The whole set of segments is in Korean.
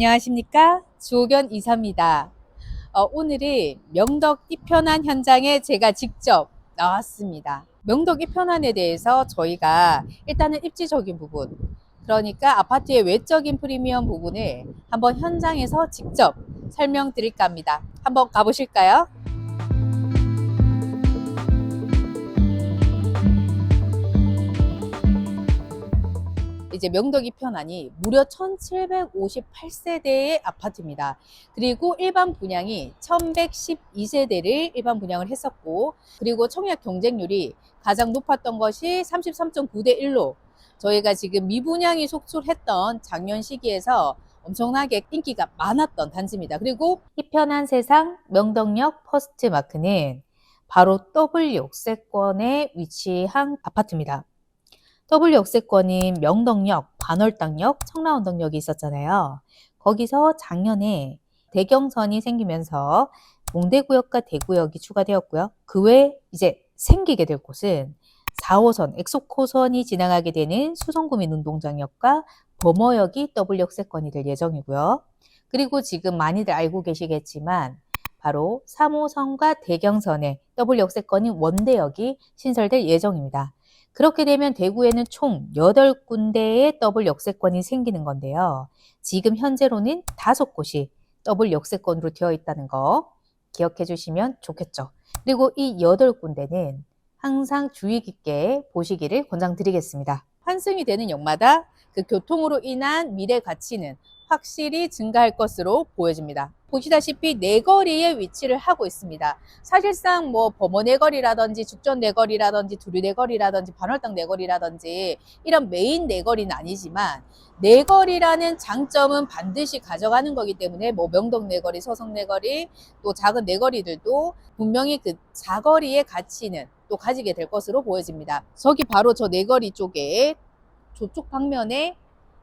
안녕하십니까? 주호견 이사입니다. 오늘은 명덕 이편한 현장에 제가 직접 나왔습니다. 명덕 이편한에 대해서 저희가 일단은 입지적인 부분, 그러니까 아파트의 외적인 프리미엄 부분을 한번 현장에서 직접 설명드릴까 합니다. 한번 가보실까요? 이제 명덕 이편안이 무려 1758세대의 아파트입니다. 그리고 일반 분양이 1112세대를 일반 분양을 했었고, 그리고 청약 경쟁률이 가장 높았던 것이 33.9대 1로 저희가 지금 미분양이 속출했던 작년 시기에서 엄청나게 인기가 많았던 단지입니다. 그리고 이편한 세상 명덕역 퍼스트마크는 바로 더블 역세권에 위치한 아파트입니다. W 역세권인 명덕역, 관월당역, 청라운동역이 있었잖아요. 거기서 작년에 대경선이 생기면서 몽대구역과 대구역이 추가되었고요. 그 외에 이제 생기게 될 곳은 4호선, 엑소코선이 지나가게 되는 수성구민운동장역과 범어역이 W 역세권이 될 예정이고요. 그리고 지금 많이들 알고 계시겠지만 바로 3호선과 대경선의 W 역세권인 원대역이 신설될 예정입니다. 그렇게 되면 대구에는 총 8군데의 더블 역세권이 생기는 건데요. 지금 현재로는 5곳이 더블 역세권으로 되어 있다는 거 기억해 주시면 좋겠죠. 그리고 이 8군데는 항상 주의 깊게 보시기를 권장드리겠습니다. 환승이 되는 역마다 그 교통으로 인한 미래 가치는 확실히 증가할 것으로 보여집니다. 보시다시피 내거리에 위치를 하고 있습니다. 사실상 뭐 범어 내거리라든지 죽전 내거리라든지 두류 내거리라든지 반월당 내거리라든지 이런 메인 내거리는 아니지만 내거리라는 장점은 반드시 가져가는 거기 때문에 뭐 명덕 내거리, 서성 내거리, 또 작은 내거리들도 분명히 그 사거리의 가치는 또 가지게 될 것으로 보여집니다. 저기 바로 저 내거리 쪽에 저쪽 방면에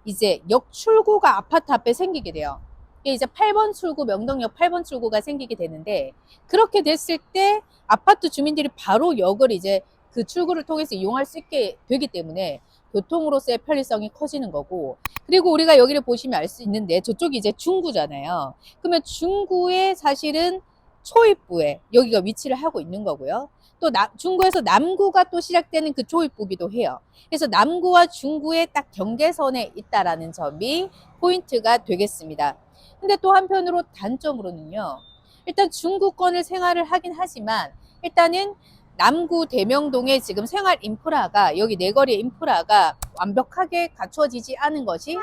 이제 역 출구가 아파트 앞에 생기게 돼요. 이제 8번 출구, 명덕역 8번 출구가 생기게 되는데, 그렇게 됐을 때 아파트 주민들이 바로 역을 이제 그 출구를 통해서 이용할 수 있게 되기 때문에 교통으로서의 편리성이 커지는 거고, 그리고 우리가 여기를 보시면 알 수 있는데 저쪽이 이제 중구잖아요. 그러면 중구에 사실은 초입부에 여기가 위치를 하고 있는 거고요. 또 중구에서 남구가 또 시작되는 그 초입부기도 해요. 그래서 남구와 중구의 딱 경계선에 있다라는 점이 포인트가 되겠습니다. 근데 또 한편으로 단점으로는요. 일단 중구권을 생활을 하긴 하지만 일단은 남구 대명동의 지금 생활 인프라가 여기 내거리 인프라가 완벽하게 갖춰지지 않은 것이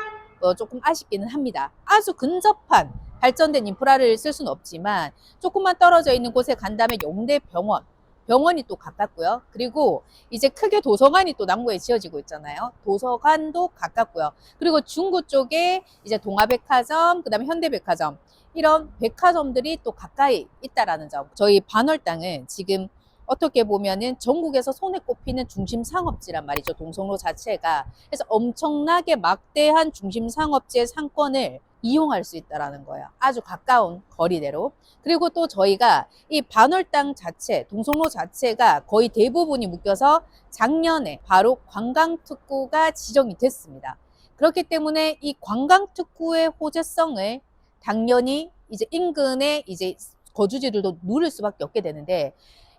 조금 아쉽기는 합니다. 아주 근접한 발전된 인프라를 쓸 수는 없지만 조금만 떨어져 있는 곳에 간다면 용대병원 병원이 또 가깝고요. 그리고 이제 크게 도서관이 또 남구에 지어지고 있잖아요. 도서관도 가깝고요. 그리고 중구 쪽에 이제 동아백화점, 그 다음에 현대백화점 이런 백화점들이 또 가까이 있다라는 점. 저희 반월당은 지금 어떻게 보면은 전국에서 손에 꼽히는 중심 상업지란 말이죠. 동성로 자체가. 그래서 엄청나게 막대한 중심 상업지의 상권을 이용할 수 있다라는 거예요. 아주 가까운 거리대로. 그리고 또 저희가 이 반월당 자체, 동성로 자체가 거의 대부분이 묶여서 작년에 바로 관광특구가 지정이 됐습니다. 그렇기 때문에 이 관광특구의 호재성을 당연히 이제 인근의 이제 거주지들도 누릴 수밖에 없게 되는데,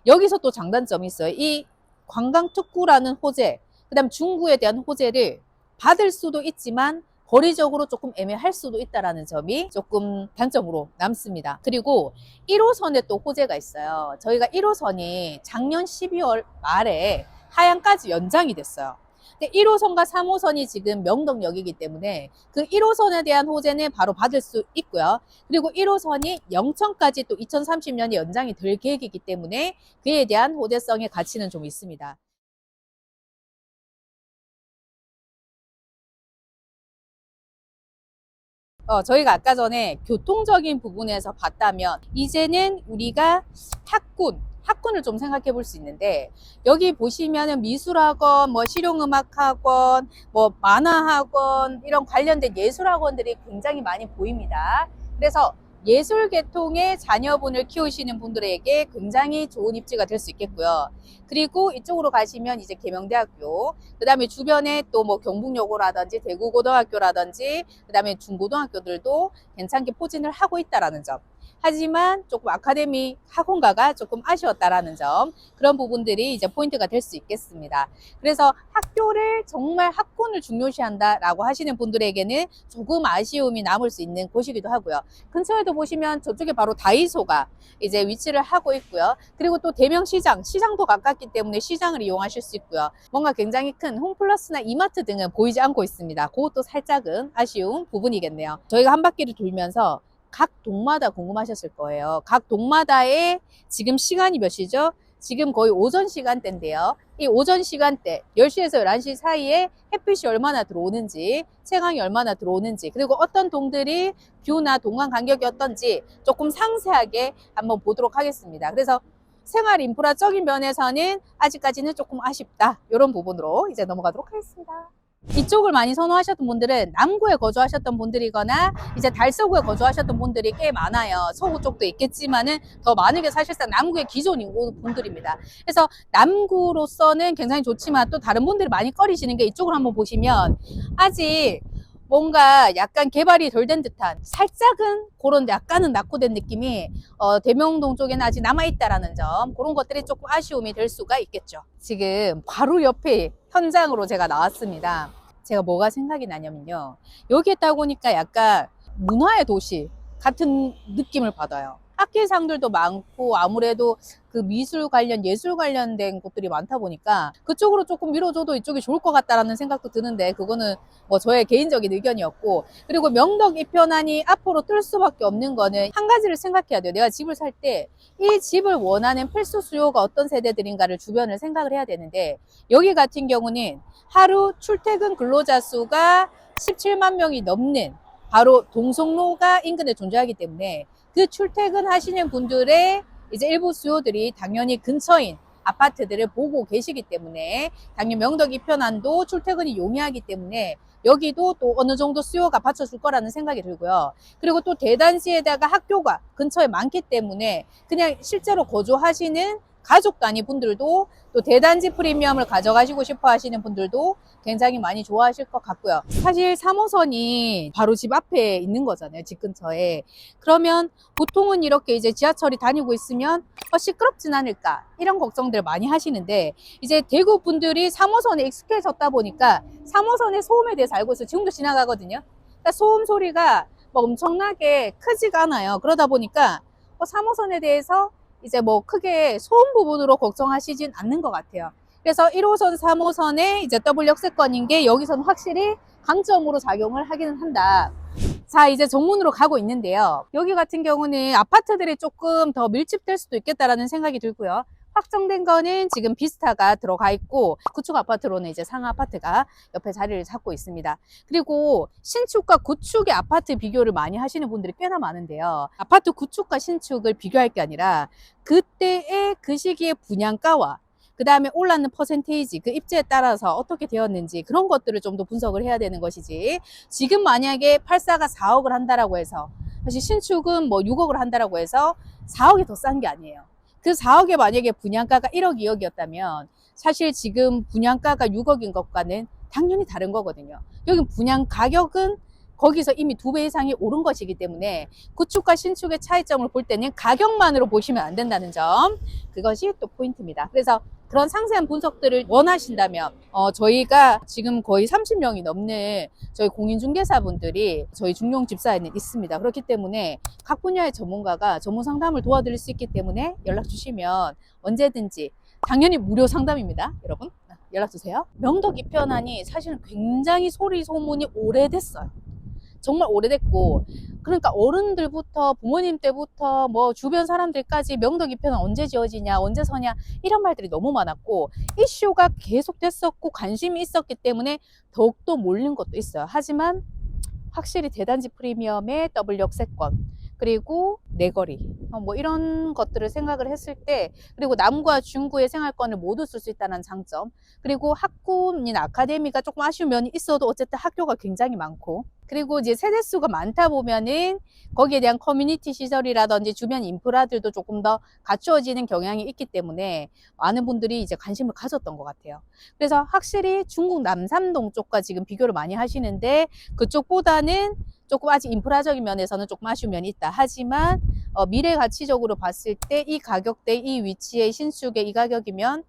여기서 또 장단점이 있어요. 이 관광특구라는 호재, 그 다음 중구에 대한 호재를 받을 수도 있지만 거리적으로 조금 애매할 수도 있다는 점이 조금 단점으로 남습니다. 그리고 1호선에 또 호재가 있어요. 저희가 1호선이 작년 12월 말에 하양까지 연장이 됐어요. 근데 1호선과 3호선이 지금 명덕역이기 때문에 그 1호선에 대한 호재는 바로 받을 수 있고요. 그리고 1호선이 영천까지 또 2030년에 연장이 될 계획이기 때문에 그에 대한 호재성의 가치는 좀 있습니다. 저희가 아까 전에 교통적인 부분에서 봤다면 이제는 우리가 학군을 좀 생각해 볼 수 있는데, 여기 보시면은 미술학원, 뭐 실용음악학원, 뭐 만화학원 이런 관련된 예술학원들이 굉장히 많이 보입니다. 그래서 예술 계통의 자녀분을 키우시는 분들에게 굉장히 좋은 입지가 될 수 있겠고요. 그리고 이쪽으로 가시면 이제 계명대학교, 그 다음에 주변에 또 뭐 경북여고라든지 대구고등학교라든지 그 다음에 중고등학교들도 괜찮게 포진을 하고 있다라는 점. 하지만 조금 아카데미 학원가가 조금 아쉬웠다라는 점, 그런 부분들이 이제 포인트가 될 수 있겠습니다. 그래서 학교를 정말 학군을 중요시한다라고 하시는 분들에게는 조금 아쉬움이 남을 수 있는 곳이기도 하고요. 근처에도 보시면 저쪽에 바로 다이소가 이제 위치를 하고 있고요. 그리고 또 대명시장, 시장도 가깝기 때문에 시장을 이용하실 수 있고요. 뭔가 굉장히 큰 홈플러스나 이마트 등은 보이지 않고 있습니다. 그것도 살짝은 아쉬운 부분이겠네요. 저희가 한 바퀴를 돌면서 각 동마다 궁금하셨을 거예요. 각 동마다의 지금 시간이 몇 시죠? 지금 거의 오전 시간대인데요. 이 오전 시간대 10시에서 11시 사이에 햇빛이 얼마나 들어오는지, 채광이 얼마나 들어오는지, 그리고 어떤 동들이 뷰나 동간 간격이 어떤지 조금 상세하게 한번 보도록 하겠습니다. 그래서 생활 인프라적인 면에서는 아직까지는 조금 아쉽다, 이런 부분으로 이제 넘어가도록 하겠습니다. 이쪽을 많이 선호하셨던 분들은 남구에 거주하셨던 분들이거나 이제 달서구에 거주하셨던 분들이 꽤 많아요. 서구 쪽도 있겠지만은 더 많은 게 사실상 남구의 기존 인구 분들입니다. 그래서 남구로서는 굉장히 좋지만 또 다른 분들이 많이 꺼리시는 게 이쪽을 한번 보시면 아직 뭔가 약간 개발이 덜 된 듯한 살짝은 그런 약간은 낙후된 느낌이 대명동 쪽에는 아직 남아있다라는 점, 그런 것들이 조금 아쉬움이 될 수가 있겠죠. 지금 바로 옆에 현장으로 제가 나왔습니다. 제가 뭐가 생각이 나냐면요, 여기에 딱 오니까 약간 문화의 도시 같은 느낌을 받아요. 학예상들도 많고 아무래도 그 미술 관련, 예술 관련된 곳들이 많다 보니까 그쪽으로 조금 밀어줘도 이쪽이 좋을 것 같다라는 생각도 드는데, 그거는 뭐 저의 개인적인 의견이었고, 그리고 명덕 이편안이 앞으로 뜰 수밖에 없는 거는 한 가지를 생각해야 돼요. 내가 집을 살 때 이 집을 원하는 필수 수요가 어떤 세대들인가를 주변을 생각을 해야 되는데, 여기 같은 경우는 하루 출퇴근 근로자 수가 17만 명이 넘는 바로 동성로가 인근에 존재하기 때문에 그 출퇴근하시는 분들의 이제 일부 수요들이 당연히 근처인 아파트들을 보고 계시기 때문에 당연히 명덕 이편안도 출퇴근이 용이하기 때문에 여기도 또 어느 정도 수요가 받쳐줄 거라는 생각이 들고요. 그리고 또 대단지에다가 학교가 근처에 많기 때문에 그냥 실제로 거주하시는 가족 단위 분들도 또 대단지 프리미엄을 가져가시고 싶어 하시는 분들도 굉장히 많이 좋아하실 것 같고요. 사실 3호선이 바로 집 앞에 있는 거잖아요. 집 근처에. 그러면 보통은 이렇게 이제 지하철이 다니고 있으면 시끄럽진 않을까, 이런 걱정들 많이 하시는데, 이제 대구 분들이 3호선에 익숙해졌다 보니까 3호선의 소음에 대해서 알고 있어요. 지금도 지나가거든요. 그러니까 소음 소리가 뭐 엄청나게 크지가 않아요. 그러다 보니까 3호선에 대해서 이제 뭐 크게 소음 부분으로 걱정하시진 않는 것 같아요. 그래서 1호선, 3호선의 이제 더블 역세권인 게 여기서는 확실히 강점으로 작용을 하기는 한다. 자, 이제 정문으로 가고 있는데요. 여기 같은 경우는 아파트들이 조금 더 밀집될 수도 있겠다라는 생각이 들고요. 확정된 거는 지금 비스타가 들어가 있고, 구축 아파트로는 이제 상하 아파트가 옆에 자리를 잡고 있습니다. 그리고 신축과 구축의 아파트 비교를 많이 하시는 분들이 꽤나 많은데요. 아파트 구축과 신축을 비교할 게 아니라 그때의 그 시기의 분양가와 그 다음에 올랐는 퍼센테이지, 그 입지에 따라서 어떻게 되었는지, 그런 것들을 좀 더 분석을 해야 되는 것이지, 지금 만약에 84가 4억을 한다라고 해서, 사실 신축은 뭐 6억을 한다라고 해서 4억이 더 싼 게 아니에요. 그 4억에 만약에 분양가가 1억, 2억이었다면 사실 지금 분양가가 6억인 것과는 당연히 다른 거거든요. 여기 분양 가격은 거기서 이미 2배 이상이 오른 것이기 때문에 구축과 신축의 차이점을 볼 때는 가격만으로 보시면 안 된다는 점, 그것이 또 포인트입니다. 그래서 그런 상세한 분석들을 원하신다면 저희가 지금 거의 30명이 넘는 저희 공인중개사분들이 저희 중용집사에는 있습니다. 그렇기 때문에 각 분야의 전문가가 전문 상담을 도와드릴 수 있기 때문에 연락 주시면 언제든지, 당연히 무료 상담입니다. 여러분 연락 주세요. 명덕 이편안이 사실은 굉장히 소리 소문이 오래됐어요. 정말 오래됐고, 그러니까 어른들부터 부모님 때부터 뭐 주변 사람들까지 명덕 이편은 언제 지어지냐, 언제 서냐, 이런 말들이 너무 많았고, 이슈가 계속 됐었고 관심이 있었기 때문에 더욱더 몰린 것도 있어요. 하지만 확실히 대단지 프리미엄의 더블 역세권, 그리고 내거리 뭐 이런 것들을 생각을 했을 때, 그리고 남과 중구의 생활권을 모두 쓸 수 있다는 장점, 그리고 학군이나 아카데미가 조금 아쉬운 면이 있어도 어쨌든 학교가 굉장히 많고, 그리고 이제 세대수가 많다 보면은 거기에 대한 커뮤니티 시설이라든지 주변 인프라들도 조금 더 갖추어지는 경향이 있기 때문에 많은 분들이 이제 관심을 가졌던 것 같아요. 그래서 확실히 중국 남삼동 쪽과 지금 비교를 많이 하시는데, 그쪽보다는 조금 아직 인프라적인 면에서는 조금 아쉬운 면이 있다. 하지만 미래 가치적으로 봤을 때 이 가격대, 이 위치에 신축의 이 가격이면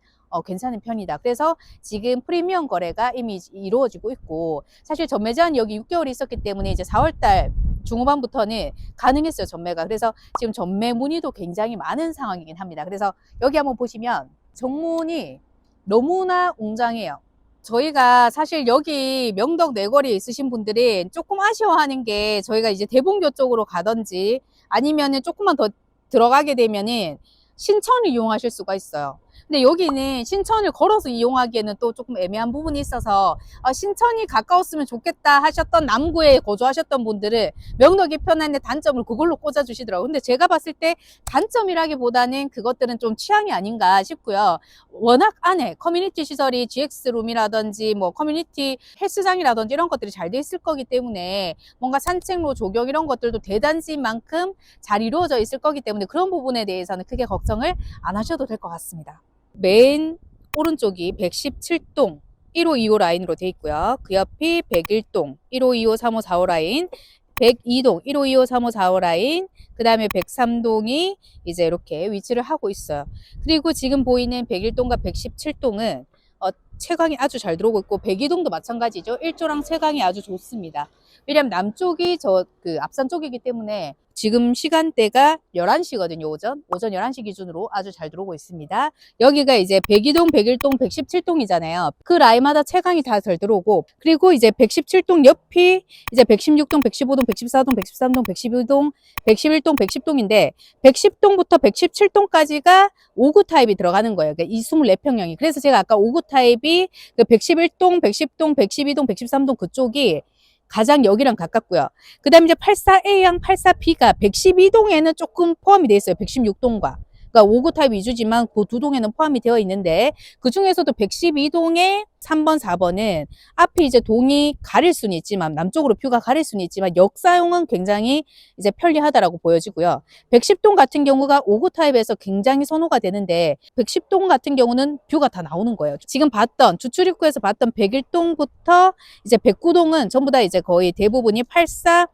괜찮은 편이다. 그래서 지금 프리미엄 거래가 이미 이루어지고 있고, 사실 전매 제한이 여기 6개월이 있었기 때문에 이제 4월달 중후반부터는 가능했어요, 전매가. 그래서 지금 전매 문의도 굉장히 많은 상황이긴 합니다. 그래서 여기 한번 보시면 정문이 너무나 웅장해요. 저희가 사실 여기 명덕 내거리에 있으신 분들은 조금 아쉬워하는 게, 저희가 이제 대봉교 쪽으로 가든지 아니면은 조금만 더 들어가게 되면은 신천을 이용하실 수가 있어요. 근데 여기는 신천을 걸어서 이용하기에는 또 조금 애매한 부분이 있어서 신천이 가까웠으면 좋겠다 하셨던 남구에 거주하셨던 분들은 명덕이 편한데 단점을 그걸로 꽂아주시더라고요. 근데 제가 봤을 때 단점이라기보다는 그것들은 좀 취향이 아닌가 싶고요. 워낙 안에 커뮤니티 시설이 GX룸이라든지 뭐 커뮤니티 헬스장이라든지 이런 것들이 잘 돼 있을 거기 때문에 뭔가 산책로, 조경 이런 것들도 대단지만큼 잘 이루어져 있을 거기 때문에 그런 부분에 대해서는 크게 걱정을 안 하셔도 될 것 같습니다. 맨 오른쪽이 117동 1호, 2호 라인으로 돼 있고요. 그 옆이 101동 1호, 2호, 3호, 4호 라인, 102동 1호, 2호, 3호, 4호 라인, 그 다음에 103동이 이제 이렇게 위치를 하고 있어요. 그리고 지금 보이는 101동과 117동은 채광이 아주 잘 들어오고 있고, 102동도 마찬가지죠. 일조랑 채광이 아주 좋습니다. 왜냐면 남쪽이 그 앞산 쪽이기 때문에 지금 시간대가 11시거든요. 오전 11시 기준으로 아주 잘 들어오고 있습니다. 여기가 이제 102동, 101동, 117동이잖아요. 그 라인마다 채광이 다 잘 들어오고, 그리고 이제 117동 옆이 이제 116동, 115동, 114동, 113동, 112동, 111동, 110동인데 110동부터 117동까지가 5구 타입이 들어가는 거예요. 그러니까 이 24평형이. 그래서 제가 아까 5구 타입이 그 111동, 110동, 112동, 113동 그쪽이 가장 여기랑 가깝고요. 그 다음에 이제 84A랑 84B가 112동에는 조금 포함이 되어 있어요. 116동과. 그러니까 5구 타입 위주지만 그 두 동에는 포함이 되어 있는데, 그 중에서도 112동에 3번, 4번은 앞이 이제 동이 가릴 수는 있지만, 남쪽으로 뷰가 가릴 수는 있지만 역사용은 굉장히 이제 편리하다라고 보여지고요. 110동 같은 경우가 5구 타입에서 굉장히 선호가 되는데, 110동 같은 경우는 뷰가 다 나오는 거예요. 지금 봤던 주출입구에서 봤던 101동부터 이제 109동은 전부 다 이제 거의 대부분이 84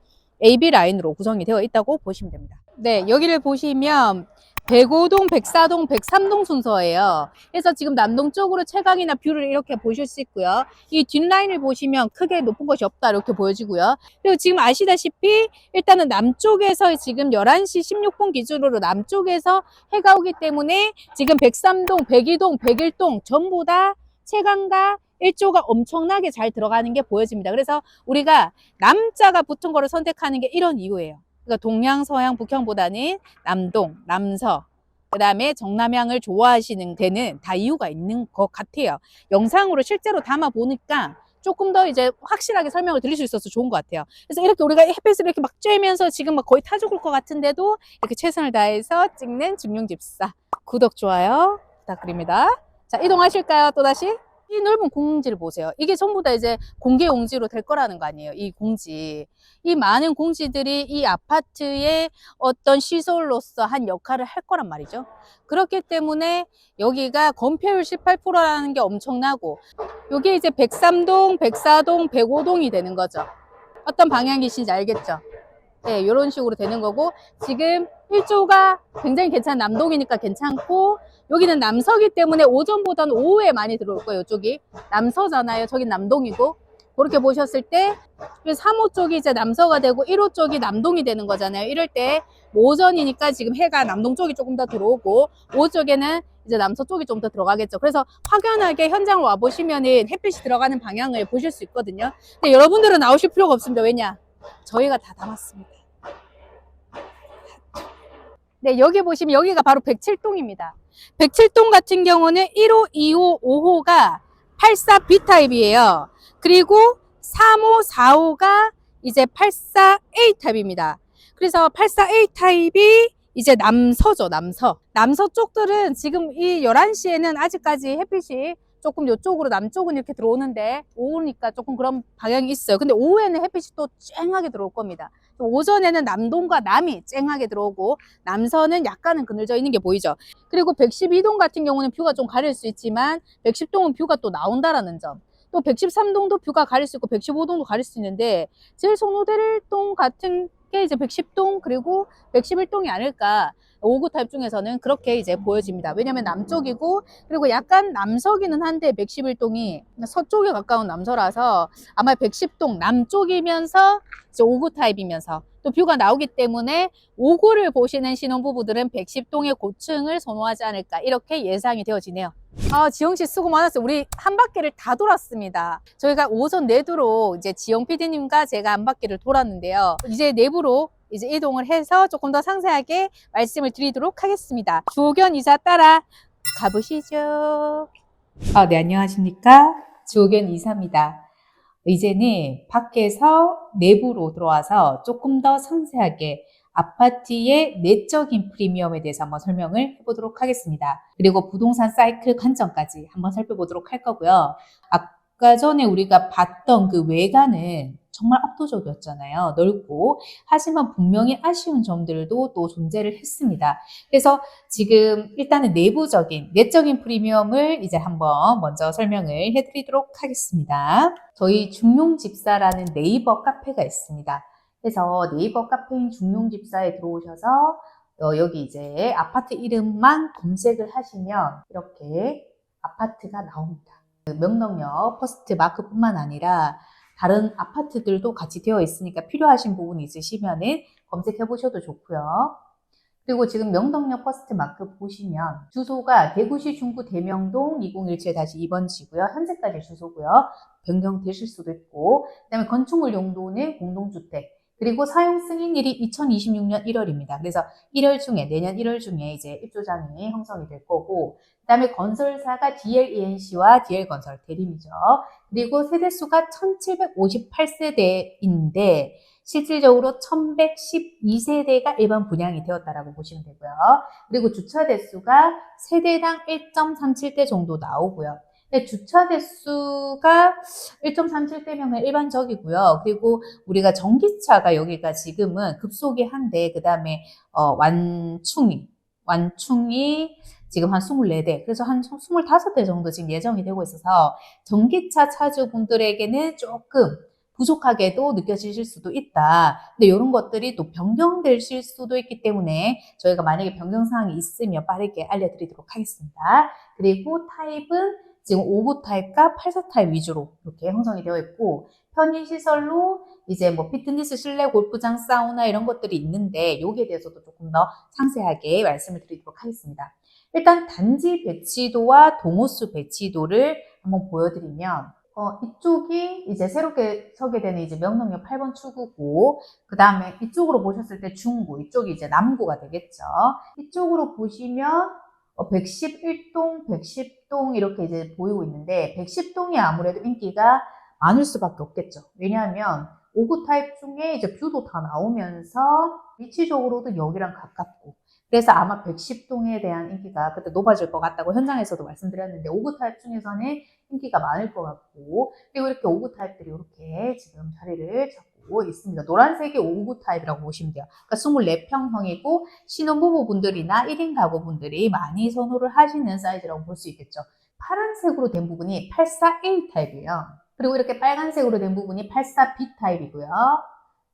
AB 라인으로 구성이 되어 있다고 보시면 됩니다. 네, 여기를 보시면 105동, 104동, 103동 순서예요. 그래서 지금 남동 쪽으로 채광이나 뷰를 이렇게 보실 수 있고요. 이 뒷라인을 보시면 크게 높은 것이 없다 이렇게 보여지고요. 그리고 지금 아시다시피 일단은 남쪽에서 지금 11시 16분 기준으로 남쪽에서 해가 오기 때문에 지금 103동, 102동, 101동 전부 다 채광과 일조가 엄청나게 잘 들어가는 게 보여집니다. 그래서 우리가 남자가 붙은 거를 선택하는 게 이런 이유예요. 그러니까 동양, 서양, 북형보다는 남동, 남서, 그 다음에 정남향을 좋아하시는 데는 다 이유가 있는 것 같아요. 영상으로 실제로 담아 보니까 조금 더 이제 확실하게 설명을 드릴 수 있어서 좋은 것 같아요. 그래서 이렇게 우리가 햇빛을 이렇게 막 쬐면서 지금 막 거의 타 죽을 것 같은데도 이렇게 최선을 다해서 찍는 중용집사. 구독, 좋아요 부탁드립니다. 자, 이동하실까요? 또다시? 이 넓은 공지를 보세요. 이게 전부 다 이제 공개 용지로 될 거라는 거 아니에요. 이 공지. 이 많은 공지들이 이 아파트의 어떤 시설로서 한 역할을 할 거란 말이죠. 그렇기 때문에 여기가 건폐율 18%라는 게 엄청나고, 여기 이제 103동, 104동, 105동이 되는 거죠. 어떤 방향이신지 알겠죠? 네, 이런 식으로 되는 거고, 지금 일조가 굉장히 괜찮은 남동이니까 괜찮고, 여기는 남서기 때문에 오전보다는 오후에 많이 들어올 거예요. 이쪽이 남서잖아요. 저기 남동이고. 그렇게 보셨을 때 3호 쪽이 이제 남서가 되고 1호 쪽이 남동이 되는 거잖아요. 이럴 때 오전이니까 지금 해가 남동 쪽이 조금 더 들어오고, 오후 쪽에는 이제 남서 쪽이 좀 더 들어가겠죠. 그래서 확연하게 현장을 와 보시면은 햇빛이 들어가는 방향을 보실 수 있거든요. 근데 여러분들은 나오실 필요가 없습니다. 왜냐? 저희가 다 담았습니다. 네, 여기 보시면 여기가 바로 107동입니다. 107동 같은 경우는 1호, 2호, 5호가 84B 타입이에요. 그리고 3호, 4호가 이제 84A 타입입니다. 그래서 84A 타입이 이제 남서죠, 남서. 남서 쪽들은 지금 이 11시에는 아직까지 햇빛이 조금 이쪽으로 남쪽은 이렇게 들어오는데 오후니까 조금 그런 방향이 있어요. 근데 오후에는 햇빛이 또 쨍하게 들어올 겁니다. 오전에는 남동과 남이 쨍하게 들어오고 남서는 약간은 그늘져 있는 게 보이죠. 그리고 112동 같은 경우는 뷰가 좀 가릴 수 있지만 110동은 뷰가 또 나온다라는 점. 또 113동도 뷰가 가릴 수 있고 115동도 가릴 수 있는데 제일 선호될 동 같은 게 이제 110동 그리고 111동이 아닐까. 5구 타입 중에서는 그렇게 이제 보여집니다. 왜냐면 남쪽이고 그리고 약간 남서기는 한데 111동이 서쪽에 가까운 남서라서 아마 110동 남쪽이면서 이제 5구 타입이면서 또 뷰가 나오기 때문에 5구를 보시는 신혼부부들은 110동의 고층을 선호하지 않을까 이렇게 예상이 되어지네요. 지영씨 수고 많았어요. 우리 한 바퀴를 다 돌았습니다. 저희가 오전 내두로 이제 지영 PD님과 제가 한 바퀴를 돌았는데요. 이제 내부로 이제 이동을 해서 조금 더 상세하게 말씀을 드리도록 하겠습니다. 주호견 이사 따라 가보시죠. 네, 안녕하십니까. 주호견 이사입니다. 이제는 밖에서 내부로 들어와서 조금 더 상세하게 아파트의 내적인 프리미엄에 대해서 한번 설명을 해보도록 하겠습니다. 그리고 부동산 사이클 관점까지 한번 살펴보도록 할 거고요. 아까 전에 우리가 봤던 그 외관은 정말 압도적이었잖아요. 넓고. 하지만 분명히 아쉬운 점들도 또 존재를 했습니다. 그래서 지금 일단은 내적인 프리미엄을 이제 한번 먼저 설명을 해드리도록 하겠습니다. 저희 중용집사라는 네이버 카페가 있습니다. 그래서 네이버 카페인 중용집사에 들어오셔서 여기 이제 아파트 이름만 검색을 하시면 이렇게 아파트가 나옵니다. 명동역 퍼스트 마크뿐만 아니라 다른 아파트들도 같이 되어 있으니까 필요하신 부분이 있으시면은 검색해 보셔도 좋고요. 그리고 지금 명동역 퍼스트 마크 보시면 주소가 대구시 중구 대명동 2017-2번지고요. 현재까지 주소고요. 변경되실 수도 있고 그다음에 건축물 용도는 공동주택 그리고 사용 승인일이 2026년 1월입니다. 그래서 1월 중에 내년 1월 중에 이제 입주장이 형성이 될 거고 그다음에 건설사가 DLENC와 DL건설 대림이죠. 그리고 세대수가 1758세대인데 실질적으로 1112세대가 일반 분양이 되었다라고 보시면 되고요. 그리고 주차 대수가 세대당 1.37대 정도 나오고요. 주차 대수가 1.37대면 일반적이고요. 그리고 우리가 전기차가 여기가 지금은 급속이 한데 그 다음에 완충이 지금 한 24대, 그래서 한 25대 정도 지금 예정이 되고 있어서 전기차 차주분들에게는 조금 부족하게도 느껴지실 수도 있다. 근데 이런 것들이 또 변경되실 수도 있기 때문에 저희가 만약에 변경사항이 있으면 빠르게 알려드리도록 하겠습니다. 그리고 타입은 지금 5구 타입과 84 타입 위주로 이렇게 형성이 되어 있고 편의시설로 이제 뭐 피트니스, 실내 골프장, 사우나 이런 것들이 있는데 여기에 대해서도 조금 더 상세하게 말씀을 드리도록 하겠습니다. 일단 단지 배치도와 동호수 배치도를 한번 보여드리면 이쪽이 이제 새롭게 서게 되는 이제 명동역 8번 출구고, 그 다음에 이쪽으로 보셨을 때 중구, 이쪽이 이제 남구가 되겠죠. 이쪽으로 보시면 111동, 110동 이렇게 이제 보이고 있는데, 110동이 아무래도 인기가 많을 수밖에 없겠죠. 왜냐하면 5구 타입 중에 이제 뷰도 다 나오면서 위치적으로도 여기랑 가깝고, 그래서 아마 110동에 대한 인기가 그때 높아질 것 같다고 현장에서도 말씀드렸는데 5구 타입 중에서는 인기가 많을 것 같고 그리고 이렇게 5구 타입들이 이렇게 지금 자리를 잡고 있습니다. 노란색이 5구 타입이라고 보시면 돼요. 그러니까 24평형이고 신혼부부분들이나 1인 가구분들이 많이 선호를 하시는 사이즈라고 볼 수 있겠죠. 파란색으로 된 부분이 84A 타입이에요. 그리고 이렇게 빨간색으로 된 부분이 84B 타입이고요.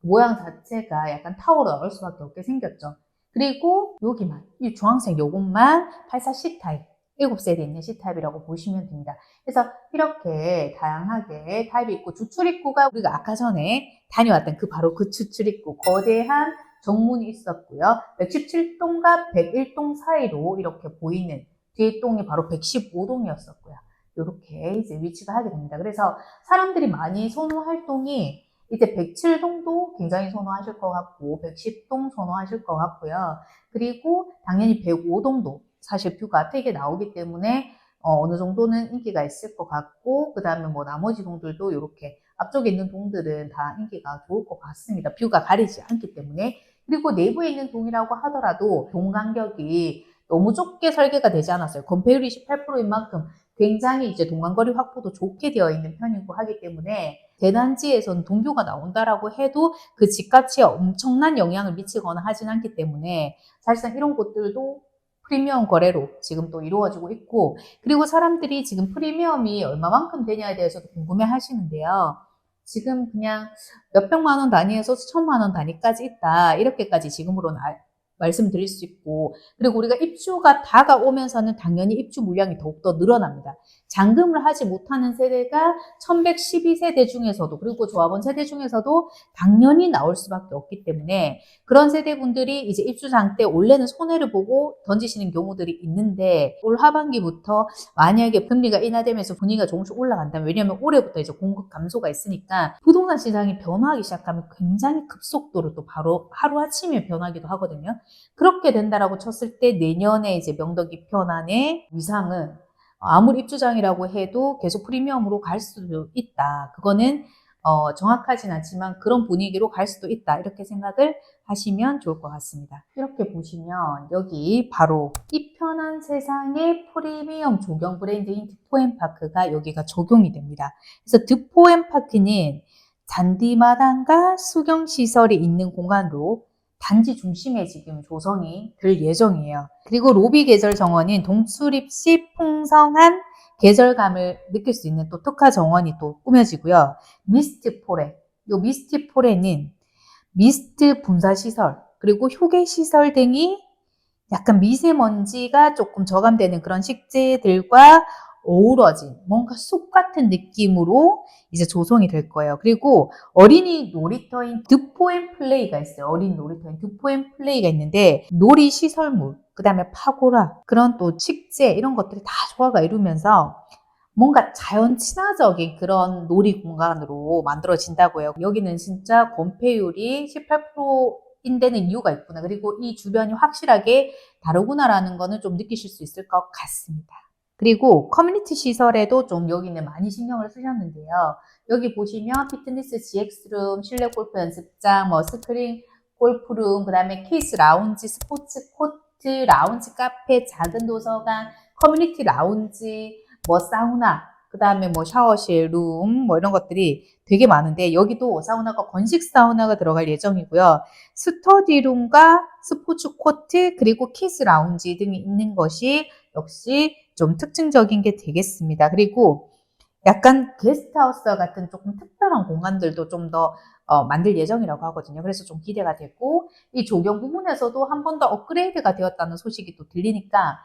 모양 자체가 약간 타워로 나올 수밖에 없게 생겼죠. 그리고 여기만, 이 주황색 요것만 84C 타입, 7세대 있는 C 타입이라고 보시면 됩니다. 그래서 이렇게 다양하게 타입이 있고 주출입구가 우리가 아까 전에 다녀왔던 바로 그 주출입구 거대한 정문이 있었고요. 117동과 101동 사이로 이렇게 보이는 뒤에 동이 바로 115동이었었고요. 이렇게 이제 위치가 하게 됩니다. 그래서 사람들이 많이 선호할 동이 이제 107동도 굉장히 선호하실 것 같고 110동 선호하실 것 같고요. 그리고 당연히 105동도 사실 뷰가 되게 나오기 때문에 어느 정도는 인기가 있을 것 같고 그 다음에 뭐 나머지 동들도 이렇게 앞쪽에 있는 동들은 다 인기가 좋을 것 같습니다. 뷰가 가리지 않기 때문에 그리고 내부에 있는 동이라고 하더라도 동 간격이 너무 좁게 설계가 되지 않았어요. 건폐율이 18%인 만큼 굉장히 이제 동간거리 확보도 좋게 되어 있는 편이고 하기 때문에 대단지에서는 동교가 나온다라고 해도 그 집값에 엄청난 영향을 미치거나 하진 않기 때문에 사실상 이런 곳들도 프리미엄 거래로 지금 또 이루어지고 있고, 그리고 사람들이 지금 프리미엄이 얼마만큼 되냐에 대해서도 궁금해 하시는데요. 지금 그냥 몇백만 원 단위에서 수천만 원 단위까지 있다. 이렇게까지 지금으로는 말씀드릴 수 있고, 그리고 우리가 입주가 다가오면서는 당연히 입주 물량이 더욱더 늘어납니다. 잔금을 하지 못하는 세대가 1112세대 중에서도, 그리고 조합원 세대 중에서도 당연히 나올 수밖에 없기 때문에 그런 세대분들이 이제 입주장 때 원래는 손해를 보고 던지시는 경우들이 있는데, 올 하반기부터 만약에 금리가 인하되면서 분위기가 조금씩 올라간다면, 왜냐하면 올해부터 이제 공급 감소가 있으니까 부동산 시장이 변화하기 시작하면 굉장히 급속도로 또 바로 하루아침에 변하기도 하거든요. 그렇게 된다라고 쳤을 때 내년에 이제 명덕이 편안의 위상은 아무리 입주장이라고 해도 계속 프리미엄으로 갈 수도 있다. 그거는 정확하진 않지만 그런 분위기로 갈 수도 있다. 이렇게 생각을 하시면 좋을 것 같습니다. 이렇게 보시면 여기 바로 이 편한 세상의 프리미엄 조경 브랜드인 득포엠파크가 여기가 적용이 됩니다. 그래서 득포엠파크는 잔디마당과 수경시설이 있는 공간으로 단지 중심에 지금 조성이 될 예정이에요. 그리고 로비 계절 정원인 동수립 시 풍성한 계절감을 느낄 수 있는 또 특화 정원이 또 꾸며지고요. 미스트 포레, 요 미스트 포레는 미스트 분사 시설, 그리고 휴게 시설 등이 약간 미세먼지가 조금 저감되는 그런 식재들과 어우러진 뭔가 숲 같은 느낌으로 이제 조성이 될 거예요. 그리고 어린이 놀이터인 득포앤플레이가 있어요. 어린이 놀이터인 득포앤플레이가 있는데 놀이 시설물, 그 다음에 파고라, 그런 또 식재 이런 것들이 다 조화가 이루면서 뭔가 자연 친화적인 그런 놀이 공간으로 만들어진다고요. 여기는 진짜 건폐율이 18%인데는 이유가 있구나. 그리고 이 주변이 확실하게 다르구나라는 거는 좀 느끼실 수 있을 것 같습니다. 그리고 커뮤니티 시설에도 좀 여기는 많이 신경을 쓰셨는데요. 여기 보시면 피트니스 GX룸, 실내 골프 연습장, 뭐 스크린 골프룸, 그 다음에 케이스 라운지, 스포츠 코트, 라운지 카페, 작은 도서관, 커뮤니티 라운지, 뭐 사우나, 그 다음에 뭐 샤워실, 룸, 뭐 이런 것들이 되게 많은데 여기도 사우나가 건식 사우나가 들어갈 예정이고요. 스터디룸과 스포츠 코트, 그리고 키스 라운지 등이 있는 것이 역시 좀 특징적인 게 되겠습니다. 그리고 약간 게스트하우스 같은 조금 특별한 공간들도 좀 더 만들 예정이라고 하거든요. 그래서 좀 기대가 되고, 이 조경 부분에서도 한 번 더 업그레이드가 되었다는 소식이 또 들리니까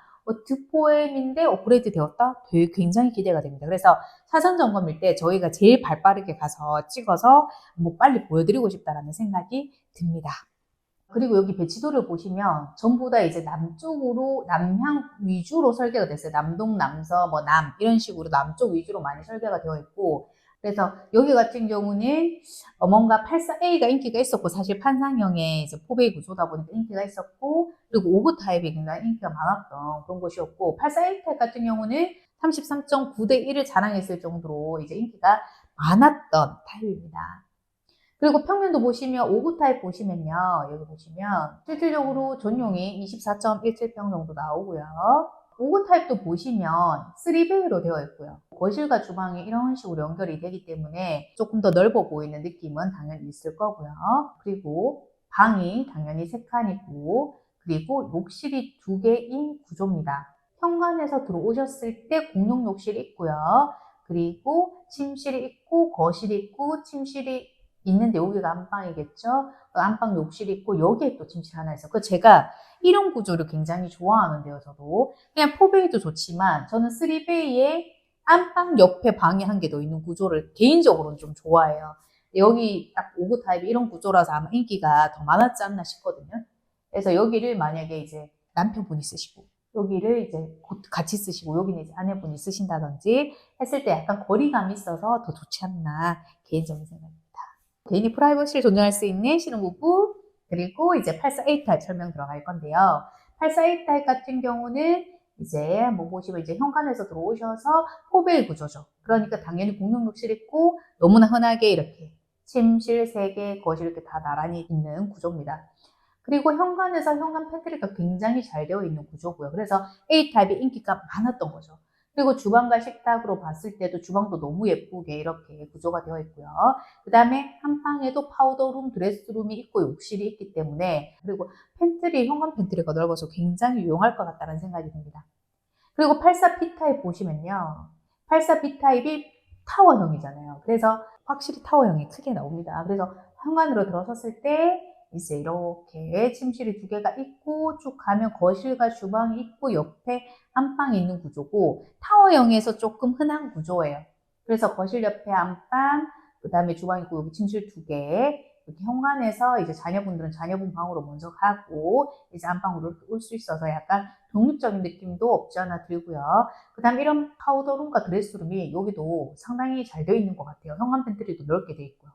득포엠인데 업그레이드 되었다? 되게 굉장히 기대가 됩니다. 그래서 사전 점검일 때 저희가 제일 발빠르게 가서 찍어서 뭐 빨리 보여드리고 싶다라는 생각이 듭니다. 그리고 여기 배치도를 보시면 전부 다 이제 남쪽으로, 남향 위주로 설계가 됐어요. 남동, 남서, 뭐 남, 이런 식으로 남쪽 위주로 많이 설계가 되어 있고, 그래서 여기 같은 경우는 뭔가 84A가 인기가 있었고, 사실 판상형의 이제 포베이 구조다 보니까 인기가 있었고, 그리고 5구 타입이 굉장히 인기가 많았던 그런 곳이었고, 84A 타입 같은 경우는 33.9대 1을 자랑했을 정도로 이제 인기가 많았던 타입입니다. 그리고 평면도 보시면 5구 타입 보시면요. 여기 보시면 실질적으로 전용이 24.17평 정도 나오고요. 5구 타입도 보시면 3베이로 되어 있고요. 거실과 주방이 이런 식으로 연결이 되기 때문에 조금 더 넓어 보이는 느낌은 당연히 있을 거고요. 그리고 방이 당연히 3칸이고, 그리고 욕실이 2개인 구조입니다. 현관에서 들어오셨을 때 공용 욕실이 있고요. 그리고 침실이 있고, 거실이 있고, 침실이 있는데 여기가 안방이겠죠. 안방 욕실이 있고 여기에 또 침실 하나 있어. 그 제가 이런 구조를 굉장히 좋아하는데요. 저도 그냥 4베이도 좋지만 저는 3베이에 안방 옆에 방이 한 개 더 있는 구조를 개인적으로는 좀 좋아해요. 여기 딱 5구 타입 이런 구조라서 아마 인기가 더 많았지 않나 싶거든요. 그래서 여기를 만약에 이제 남편분이 쓰시고 여기를 이제 같이 쓰시고 여기는 이제 아내분이 쓰신다든지 했을 때 약간 거리감이 있어서 더 좋지 않나 개인적인 생각입니다. 개인이 프라이버시를 존중할 수 있는 신혼부부, 그리고 이제 84A 타입 설명 들어갈 건데요. 84A 타입 같은 경우는 이제 뭐 보시면 이제 현관에서 들어오셔서 포베이 구조죠. 그러니까 당연히 공용 욕실 있고 너무나 흔하게 이렇게 침실 3개, 거실 이렇게 다 나란히 있는 구조입니다. 그리고 현관에서 현관 팬트리가 굉장히 잘 되어 있는 구조고요. 그래서 A타입이 인기가 많았던 거죠. 그리고 주방과 식탁으로 봤을 때도 주방도 너무 예쁘게 이렇게 구조가 되어 있고요. 그 다음에 한방에도 파우더룸, 드레스룸이 있고 욕실이 있기 때문에, 그리고 팬트리, 현관 팬트리가 넓어서 굉장히 유용할 것 같다는 생각이 듭니다. 그리고 84B타입 보시면요. 84B타입이 타워형이잖아요. 그래서 확실히 타워형이 크게 나옵니다. 그래서 현관으로 들어섰을 때 이제 이렇게 침실이 두 개가 있고 쭉 가면 거실과 주방이 있고 옆에 안방이 있는 구조고, 타워형에서 조금 흔한 구조예요. 그래서 거실 옆에 안방, 그 다음에 주방 있고 여기 침실 두 개, 이렇게 현관에서 이제 자녀분들은 자녀분 방으로 먼저 가고 이제 안방으로 올 수 있어서 약간 독립적인 느낌도 없지 않아 들고요. 그 다음에 이런 파우더룸과 드레스룸이 여기도 상당히 잘 되어 있는 것 같아요. 현관 팬트리도 넓게 되어 있고요.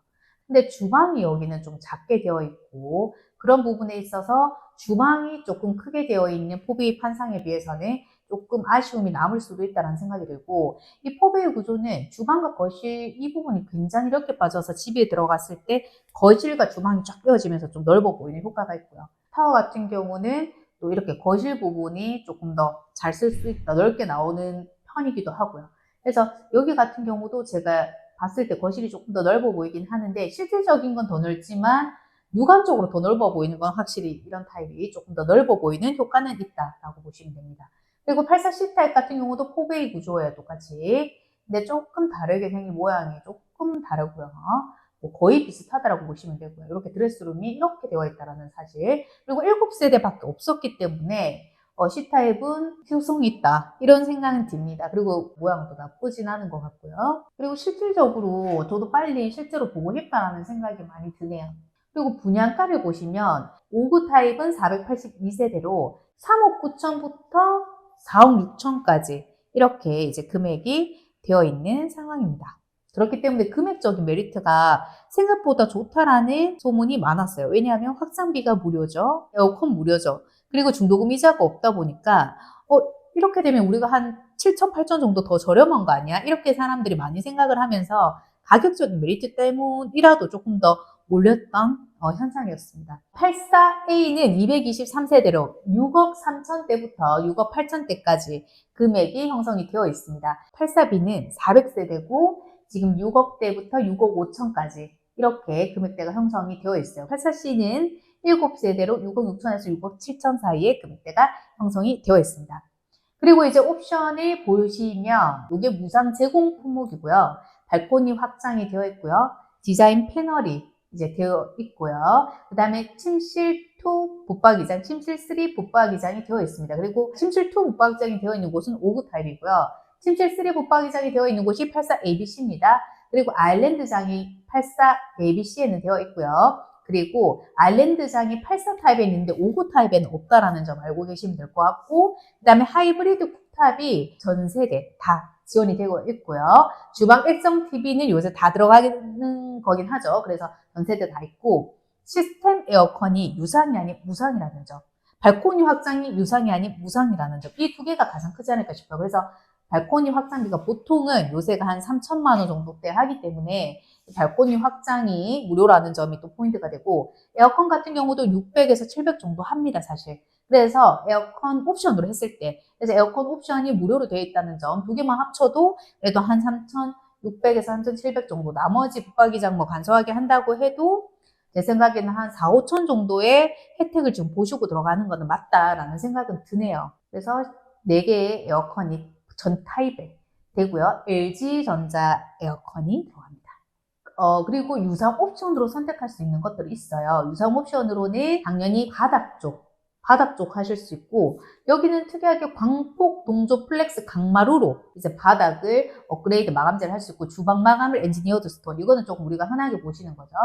근데 주방이 여기는 좀 작게 되어 있고, 그런 부분에 있어서 주방이 조금 크게 되어 있는 포베이 판상에 비해서는 조금 아쉬움이 남을 수도 있다는 생각이 들고, 이 포베이 구조는 주방과 거실 이 부분이 굉장히 이렇게 빠져서 집에 들어갔을 때 거실과 주방이 쫙 떼어지면서 좀 넓어 보이는 효과가 있고요. 타워 같은 경우는 또 이렇게 거실 부분이 조금 더 잘 쓸 수 있다, 넓게 나오는 편이기도 하고요. 그래서 여기 같은 경우도 제가 봤을 때 거실이 조금 더 넓어 보이긴 하는데, 실질적인 건 더 넓지만 육안적으로 더 넓어 보이는 건 확실히 이런 타입이 조금 더 넓어 보이는 효과는 있다라고 보시면 됩니다. 그리고 84C 타입 같은 경우도 포베이 구조예요, 똑같이. 근데 조금 다르게 생긴 모양이 조금 다르고요. 뭐 거의 비슷하다라고 보시면 되고요. 이렇게 드레스룸이 이렇게 되어 있다는 사실. 그리고 7세대밖에 없었기 때문에 C타입은 효성이 있다, 이런 생각은 듭니다. 그리고 모양도 나쁘진 않은 것 같고요. 그리고 실질적으로 저도 빨리 실제로 보고 싶다라는 생각이 많이 드네요. 그리고 분양가를 보시면 5구 타입은 482세대로 3억 9천부터 4억 6천까지 이렇게 이제 금액이 되어 있는 상황입니다. 그렇기 때문에 금액적인 메리트가 생각보다 좋다라는 소문이 많았어요. 왜냐하면 확장비가 무료죠. 에어컨 무료죠. 그리고 중도금 이자가 없다 보니까 이렇게 되면 우리가 한 7천, 8천 정도 더 저렴한 거 아니야? 이렇게 사람들이 많이 생각을 하면서 가격적인 메리트 때문이라도 조금 더 몰렸던 현상이었습니다. 84A는 223세대로 6억 3천대부터 6억 8천대까지 금액이 형성이 되어 있습니다. 84B는 400세대고 지금 6억대부터 6억 5천까지 이렇게 금액대가 형성이 되어 있어요. 84C는 7세대로 6억 6천에서 6억 7천 사이의 금액대가 형성이 되어 있습니다. 그리고 이제 옵션을 보시면 이게 무상 제공 품목이고요. 발코니 확장이 되어 있고요. 디자인 패널이 이제 되어 있고요. 그 다음에 침실 2 붙박이장, 침실 3 붙박이장이 되어 있습니다. 그리고 침실 2 붙박이장이 되어 있는 곳은 5구 타입이고요. 침실 3 붙박이장이 되어 있는 곳이 84ABC입니다. 그리고 아일랜드장이 84ABC에는 되어 있고요. 그리고 아일랜드장이 84 타입에 있는데 5구 타입에는 없다라는 점 알고 계시면 될 것 같고, 그 다음에 하이브리드 쿡탑이 전 세대 다 지원이 되고 있고요. 주방 액정 TV는 요새 다 들어가는 거긴 하죠. 그래서 전 세대 다 있고, 시스템 에어컨이 유상이 아닌 무상이라는 점, 발코니 확장이 유상이 아닌 무상이라는 점, 이 두 개가 가장 크지 않을까 싶어요. 그래서 발코니 확장비가 보통은 요새가 한 3천만 원 정도대 하기 때문에 발코니 확장이 무료라는 점이 또 포인트가 되고, 에어컨 같은 경우도 600에서 700 정도 합니다, 사실. 그래서 에어컨 옵션으로 했을 때, 그래서 에어컨 옵션이 무료로 되어 있다는 점, 두 개만 합쳐도 그래도 한 3,600에서 3,700 정도, 나머지 붙박이장 뭐 간소하게 한다고 해도 제 생각에는 한 4, 5천 정도의 혜택을 지금 보시고 들어가는 거는 맞다라는 생각은 드네요. 그래서 4개의 에어컨이 전 타입에 되고요. LG전자 에어컨이 들어갑니다. 그리고 유상 옵션으로 선택할 수 있는 것들이 있어요. 유상 옵션으로는 당연히 바닥 쪽 하실 수 있고, 여기는 특이하게 광폭 동조 플렉스 강마루로 이제 바닥을 업그레이드 마감재를 할 수 있고, 주방 마감을 엔지니어드 스톤, 이거는 조금 우리가 흔하게 보시는 거죠.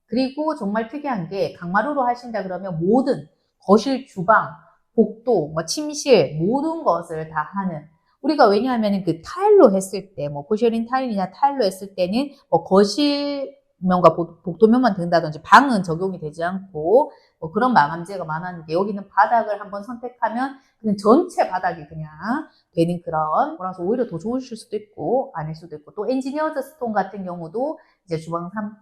그리고 정말 특이한 게, 강마루로 하신다 그러면 모든 거실, 주방, 복도, 뭐 침실 모든 것을 다 하는, 우리가 왜냐하면 그 타일로 했을 때, 뭐 포셔린 타일이나 타일로 했을 때는 뭐 거실면과 복도면만 된다든지 방은 적용이 되지 않고 뭐 그런 마감재가 많았는데, 여기는 바닥을 한번 선택하면 그냥 전체 바닥이 그냥 되는 그런 거라서 오히려 더 좋으실 수도 있고 아닐 수도 있고, 또 엔지니어드 스톤 같은 경우도 이제 주방 3판,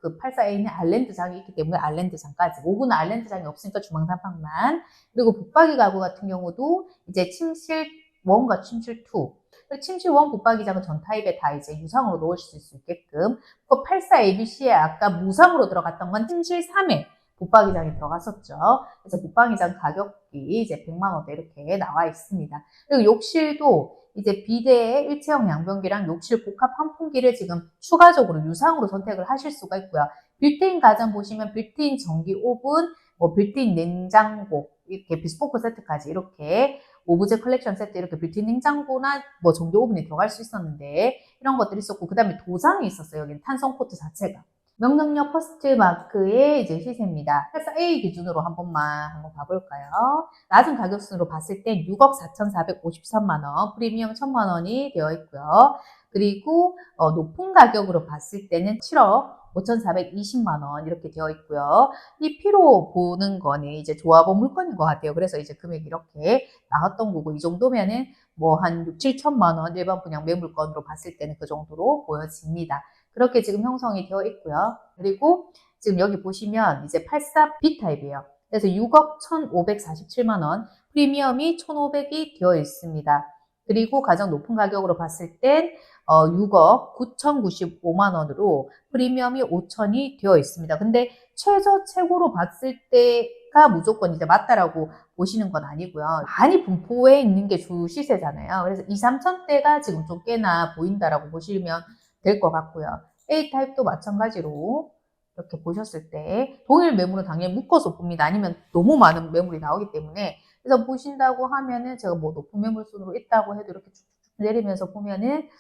그 84A는 알렌드장이 있기 때문에 알렌드장까지. 5구는 알렌드장이 없으니까 주방 3판만. 그리고 붙박이 가구 같은 경우도 이제 침실 1과 침실 2. 침실 1 붙박이장은 전 타입에 다 이제 유상으로 놓으실 수 있게끔. 그 84ABC에 아까 무상으로 들어갔던 건 침실 3에 붙박이장이 들어갔었죠. 그래서 붙박이장 가격이 이제 100만 원대 이렇게 나와 있습니다. 그리고 욕실도 이제 비대에 일체형 양변기랑 욕실 복합 환풍기를 지금 추가적으로 유상으로 선택을 하실 수가 있고요. 빌트인 가전 보시면 빌트인 전기 오븐, 뭐 빌트인 냉장고, 이렇게 비스포크 세트까지 이렇게 오브제 컬렉션 세트 이렇게 빌트인 냉장고나 뭐 전기 오븐이 들어갈 수 있었는데 이런 것들이 있었고 그 다음에 도장이 있었어요. 여기는 탄성 코트 자체가. 명령력 퍼스트 마크의 이제 시세입니다. 그래서 A 기준으로 한번 봐볼까요? 낮은 가격순으로 봤을 때 6억 4,453만원, 프리미엄 1,000만원이 되어 있고요. 그리고 높은 가격으로 봤을 때는 7억 5,420만원 이렇게 되어 있고요. 이 피로 보는 거는 이제 조합원 물건인 것 같아요. 그래서 이제 금액이 이렇게 나왔던 거고, 이 정도면은 뭐 한 6, 7천만원 일반 분양 매물건으로 봤을 때는 그 정도로 보여집니다. 그렇게 지금 형성이 되어 있고요. 그리고 지금 여기 보시면 이제 84B 타입이에요. 그래서 6억 1,547만원, 프리미엄이 1,500이 되어 있습니다. 그리고 가장 높은 가격으로 봤을 땐 6억 9,095만원으로 프리미엄이 5,000이 되어 있습니다. 근데 최저로 봤을 때가 무조건 이제 맞다라고 보시는 건 아니고요. 많이 분포해 있는 게 주 시세잖아요. 그래서 2, 3천대가 지금 좀 꽤나 보인다라고 보시면 될 것 같고요. A타입도 마찬가지로 이렇게 보셨을 때 동일 매물은 당연히 묶어서 봅니다. 아니면 너무 많은 매물이 나오기 때문에. 그래서 보신다고 하면은 제가 뭐 높은 매물 순으로 있다고 해도 이렇게 쭉쭉 내리면서 보면은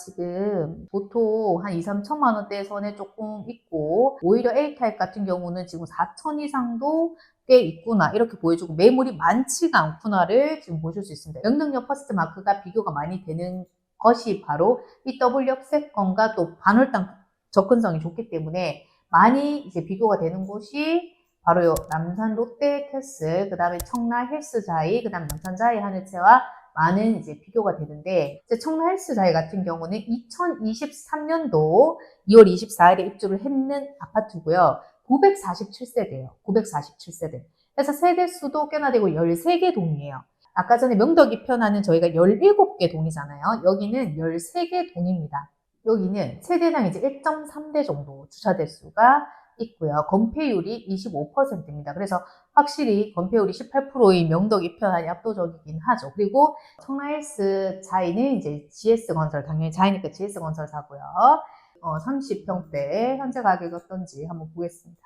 지금 보통 한 2, 3천만 원대 선에 조금 있고, 오히려 A타입 같은 경우는 지금 4천 이상도 꽤 있구나 이렇게 보여주고 매물이 많지가 않구나를 지금 보실 수 있습니다. 명령력 퍼스트 마크가 비교가 많이 되는 것이 바로 이 더블 역세권과 또 반월당 접근성이 좋기 때문에 많이 이제 비교가 되는 곳이 바로 남산 롯데캐슬, 그 다음에 청라 헬스자이, 그 다음에 남산자이 하늘채와 많은 이제 비교가 되는데, 이제 청라 헬스자이 같은 경우는 2023년도 2월 24일에 입주를 했는 아파트고요. 947세대예요. 947세대. 그래서 세대수도 꽤나 되고 13개 동이에요. 아까 전에 명덕 2편하는 저희가 17개 동이잖아요. 여기는 13개 동입니다. 여기는 세대당 이제 1.3대 정도 주차대 수가 있고요. 건폐율이 25%입니다. 그래서 확실히 건폐율이 18%의 명덕 2편안이 압도적이긴 하죠. 그리고 청라헬스 자이는 이제 GS건설, 당연히 자이니까 GS건설사고요. 30평대 현재 가격이 어떤지 한번 보겠습니다.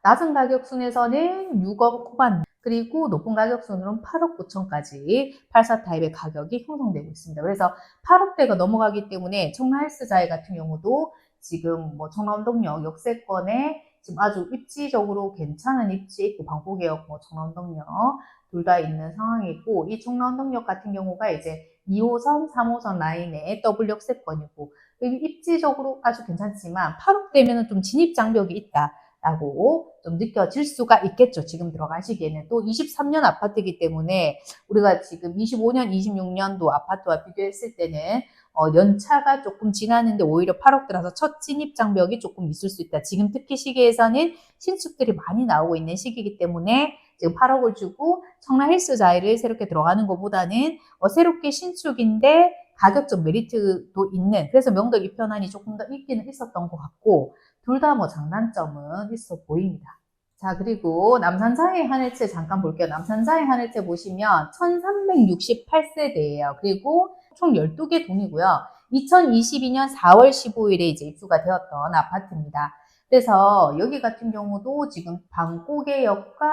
낮은 가격 순에서는 6억 후반, 그리고 높은 가격 순으로는 8억 9천까지 84타입의 가격이 형성되고 있습니다. 그래서 8억대가 넘어가기 때문에 청라헬스자이 같은 경우도 지금 뭐 청라운동역 역세권에 지금 아주 입지적으로 괜찮은 입지 있고, 방포개역, 뭐 청라운동역 둘 다 있는 상황이고, 이 청라운동역 같은 경우가 이제 2호선, 3호선 라인의 더블 역세권이고, 입지적으로 아주 괜찮지만 8억대면 좀 진입 장벽이 있다 라고 좀 느껴질 수가 있겠죠. 지금 들어가시기에는. 또 23년 아파트이기 때문에 우리가 지금 25년, 26년도 아파트와 비교했을 때는 연차가 조금 지났는데 오히려 8억대라서 첫 진입 장벽이 조금 있을 수 있다. 지금 특히 시기에서는 신축들이 많이 나오고 있는 시기이기 때문에 지금 8억을 주고 청라 헬스자이를 새롭게 들어가는 것보다는 새롭게 신축인데 가격적 메리트도 있는, 그래서 명덕 2편안이 조금 더 있기는 있었던 것 같고, 둘 다 뭐 장단점은 있어 보입니다. 자, 그리고 남산자이 한해채 잠깐 볼게요. 남산자이 한해채 보시면 1368세대예요. 그리고 총 12개 동이고요. 2022년 4월 15일에 이제 입주가 되었던 아파트입니다. 그래서 여기 같은 경우도 지금 방고개역과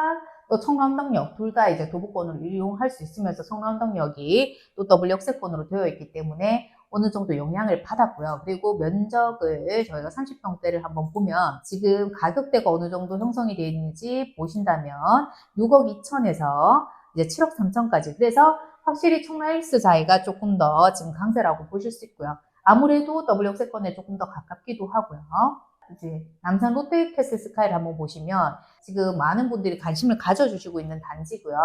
또 청라운동역 둘 다 이제 도보권으로 이용할 수 있으면서 청라운동역이 또 더블 역세권으로 되어 있기 때문에 어느 정도 영향을 받았고요. 그리고 면적을 저희가 30평대를 한번 보면 지금 가격대가 어느 정도 형성이 되어 있는지 보신다면 6억 2천에서 이제 7억 3천까지. 그래서 확실히 청라헬스자이가 조금 더 지금 강세라고 보실 수 있고요. 아무래도 더블 역세권에 조금 더 가깝기도 하고요. 이제 남산 롯데캐슬 스카이를 한번 보시면 지금 많은 분들이 관심을 가져주시고 있는 단지고요.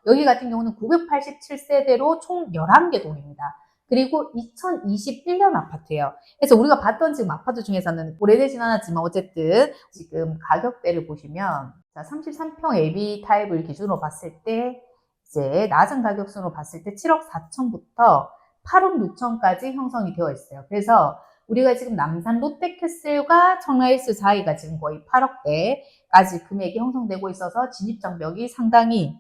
여기 같은 경우는 987세대로 총 11개 동입니다. 그리고 2021년 아파트예요. 그래서 우리가 봤던 지금 아파트 중에서는 오래되진 않았지만 어쨌든 지금 가격대를 보시면 33평 AB 타입을 기준으로 봤을 때 이제 낮은 가격순으로 봤을 때 7억 4천부터 8억 6천까지 형성이 되어 있어요. 그래서 우리가 지금 남산 롯데캐슬과 청라힐스 사이가 지금 거의 8억대까지 금액이 형성되고 있어서 진입장벽이 상당히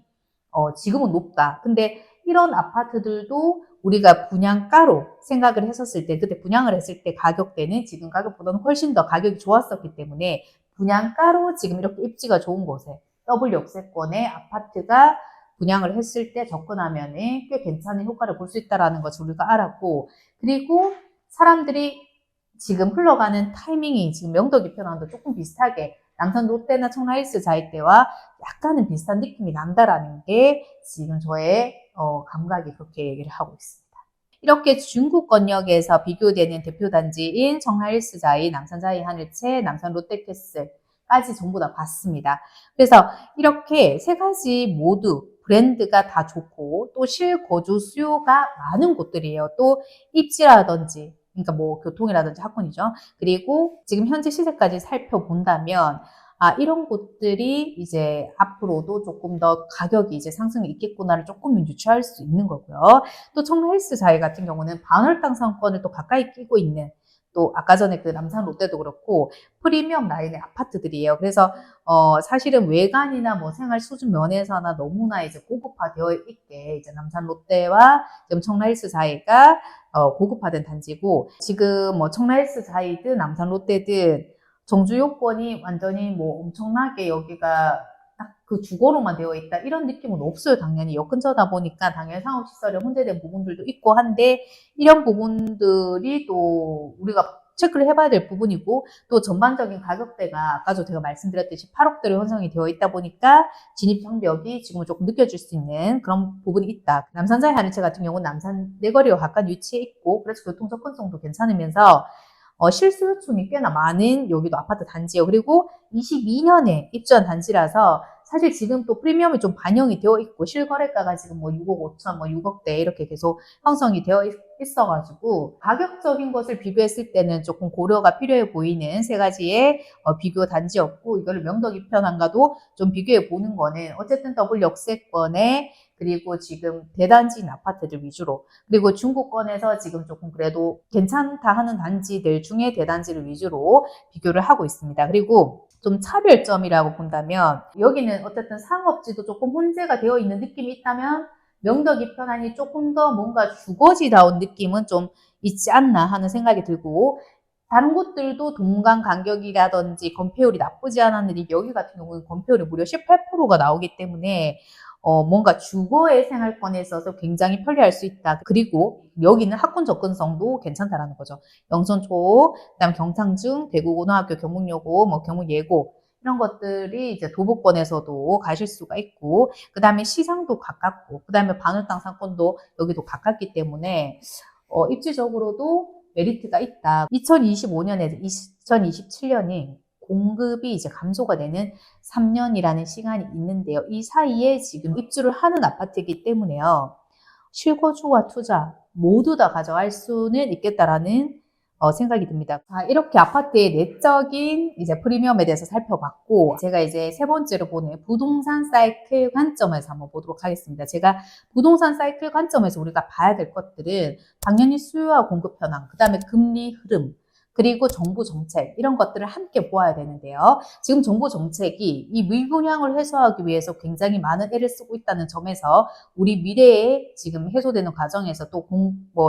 지금은 높다. 근데 이런 아파트들도 우리가 분양가로 생각을 했었을 때, 그때 분양을 했을 때 가격대는 지금 가격보다는 훨씬 더 가격이 좋았었기 때문에 분양가로 지금 이렇게 입지가 좋은 곳에 더블 역세권의 아파트가 분양을 했을 때 접근하면은 꽤 괜찮은 효과를 볼 수 있다는 것을 우리가 알았고, 그리고 사람들이 지금 흘러가는 타이밍이 지금 명덕이 편한도 조금 비슷하게 남산 롯데나 청라힐스 자이대와 약간은 비슷한 느낌이 난다라는 게 지금 저의 감각이 그렇게 얘기를 하고 있습니다. 이렇게 중구권역에서 비교되는 대표 단지인 청라힐스 자이, 남산 자이 하늘채, 남산 롯데캐슬까지 전부 다 봤습니다. 그래서 이렇게 세 가지 모두 브랜드가 다 좋고 또 실거주 수요가 많은 곳들이에요. 또 입지라든지 그러니까 뭐 교통이라든지 학군이죠. 그리고 지금 현재 시세까지 살펴본다면 이런 곳들이 이제 앞으로도 조금 더 가격이 이제 상승이 있겠구나를 조금 유추할 수 있는 거고요. 또 청라힐스 자이 같은 경우는 반월당 상권을 또 가까이 끼고 있는 또 아까 전에 그 남산 롯데도 그렇고 프리미엄 라인의 아파트들이에요. 그래서 사실은 외관이나 뭐 생활 수준 면에서나 너무나 이제 고급화되어 있게 이제 남산 롯데와 지금 청라힐스 사이가 고급화된 단지고 지금 뭐 청라힐스 사이든 남산 롯데든 정주 요건이 완전히 뭐 엄청나게 여기가 딱 그 주거로만 되어 있다 이런 느낌은 없어요. 당연히 역 근처다 보니까 당연히 상업시설이 혼재된 부분들도 있고 한데 이런 부분들이 또 우리가 체크를 해봐야 될 부분이고 또 전반적인 가격대가 아까도 제가 말씀드렸듯이 8억대로 형성이 되어 있다 보니까 진입장벽이 지금은 조금 느껴질 수 있는 그런 부분이 있다. 남산자이 하늘채 같은 경우는 남산 내거리와 가까이 위치해 있고 그래서 교통 접근성도 괜찮으면서 실수 요청이 꽤나 많은 여기도 아파트 단지예요. 그리고 22년에 입주한 단지라서 사실 지금 또 프리미엄이 좀 반영이 되어 있고 실거래가가 지금 뭐 6억 5천, 뭐 6억대 이렇게 계속 형성이 되어 있어가지고 가격적인 것을 비교했을 때는 조금 고려가 필요해 보이는 세 가지의 비교 단지였고 이거를 명덕이 편한가도 좀 비교해 보는 거는 어쨌든 더블 역세권에 그리고 지금 대단지인 아파트들 위주로 그리고 중구권에서 지금 조금 그래도 괜찮다 하는 단지들 중에 대단지를 위주로 비교를 하고 있습니다. 그리고 좀 차별점이라고 본다면 여기는 어쨌든 상업지도 조금 혼재가 되어 있는 느낌이 있다면 명덕이 편안이 조금 더 뭔가 주거지다운 느낌은 좀 있지 않나 하는 생각이 들고 다른 곳들도 동강 간격이라든지 건폐율이 나쁘지 않았는데 여기 같은 경우는 건폐율이 무려 18%가 나오기 때문에 뭔가 주거의 생활권에 있어서 굉장히 편리할 수 있다. 그리고 여기는 학군 접근성도 괜찮다라는 거죠. 영천초, 그다음 경상중, 대구고등학교, 경북여고, 뭐 경북예고 이런 것들이 이제 도보권에서도 가실 수가 있고, 그 다음에 시장도 가깝고, 그 다음에 반월당 상권도 여기도 가깝기 때문에 입지적으로도 메리트가 있다. 2025년에서 2027년이 공급이 이제 감소가 되는 3년이라는 시간이 있는데요. 이 사이에 지금 입주를 하는 아파트이기 때문에요. 실거주와 투자 모두 다 가져갈 수는 있겠다라는 생각이 듭니다. 이렇게 아파트의 내적인 이제 프리미엄에 대해서 살펴봤고, 제가 이제 세 번째로 보는 부동산 사이클 관점에서 한번 보도록 하겠습니다. 제가 부동산 사이클 관점에서 우리가 봐야 될 것들은 당연히 수요와 공급 현황, 그 다음에 금리 흐름, 그리고 정부 정책 이런 것들을 함께 보아야 되는데요. 지금 정부 정책이 이 미분양을 해소하기 위해서 굉장히 많은 애를 쓰고 있다는 점에서 우리 미래에 지금 해소되는 과정에서 또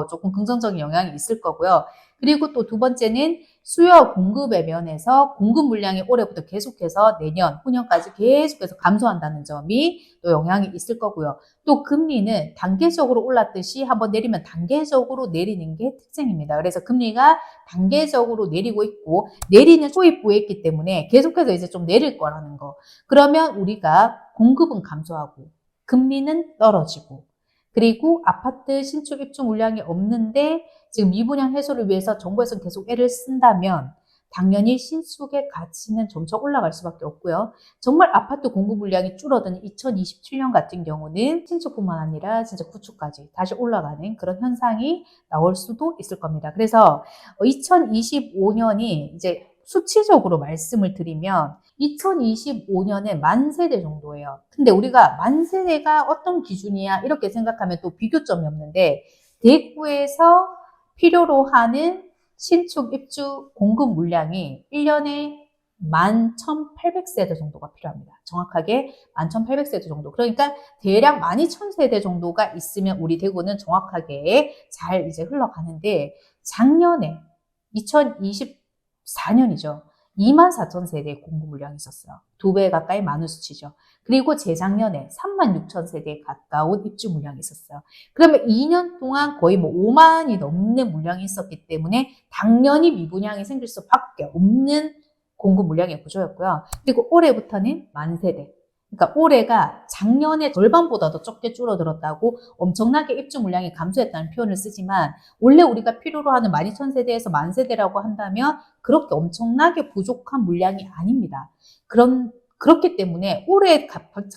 조금 긍정적인 영향이 있을 거고요. 그리고 또 두 번째는 수요와 공급의 면에서 공급 물량이 올해부터 계속해서 내년, 후년까지 계속해서 감소한다는 점이 또 영향이 있을 거고요. 또 금리는 단계적으로 올랐듯이 한번 내리면 단계적으로 내리는 게 특징입니다. 그래서 금리가 단계적으로 내리고 있고 내리는 초입부에 있기 때문에 계속해서 이제 좀 내릴 거라는 거. 그러면 우리가 공급은 감소하고 금리는 떨어지고 그리고 아파트 신축 입주 물량이 없는데 지금 미분양 해소를 위해서 정부에서 계속 애를 쓴다면 당연히 신축의 가치는 점차 올라갈 수밖에 없고요. 정말 아파트 공급 물량이 줄어든 2027년 같은 경우는 신축뿐만 아니라 진짜 구축까지 다시 올라가는 그런 현상이 나올 수도 있을 겁니다. 그래서 2025년이 이제 수치적으로 말씀을 드리면 2025년에 만 세대 정도예요. 근데 우리가 만 세대가 어떤 기준이야 이렇게 생각하면 또 비교점이 없는데 대구에서 필요로 하는 신축 입주 공급 물량이 1년에 11,800세대 정도가 필요합니다. 정확하게 11,800세대 정도. 그러니까 대략 12,000세대 정도가 있으면 우리 대구는 정확하게 잘 이제 흘러가는데 작년에 2024년이죠. 24,000세대 공급 물량이 있었어요. 2배 가까이 많은 수치죠. 그리고 재작년에 36,000세대에 가까운 입주 물량이 있었어요. 그러면 2년 동안 거의 뭐 5만이 넘는 물량이 있었기 때문에 당연히 미분양이 생길 수밖에 없는 공급 물량의 구조였고요. 그리고 올해부터는 만세대. 그러니까 올해가 작년에 절반보다도 적게 줄어들었다고 엄청나게 입주 물량이 감소했다는 표현을 쓰지만 원래 우리가 필요로 하는 12,000세대에서 만세대라고 한다면 그렇게 엄청나게 부족한 물량이 아닙니다. 그렇기 때문에 올해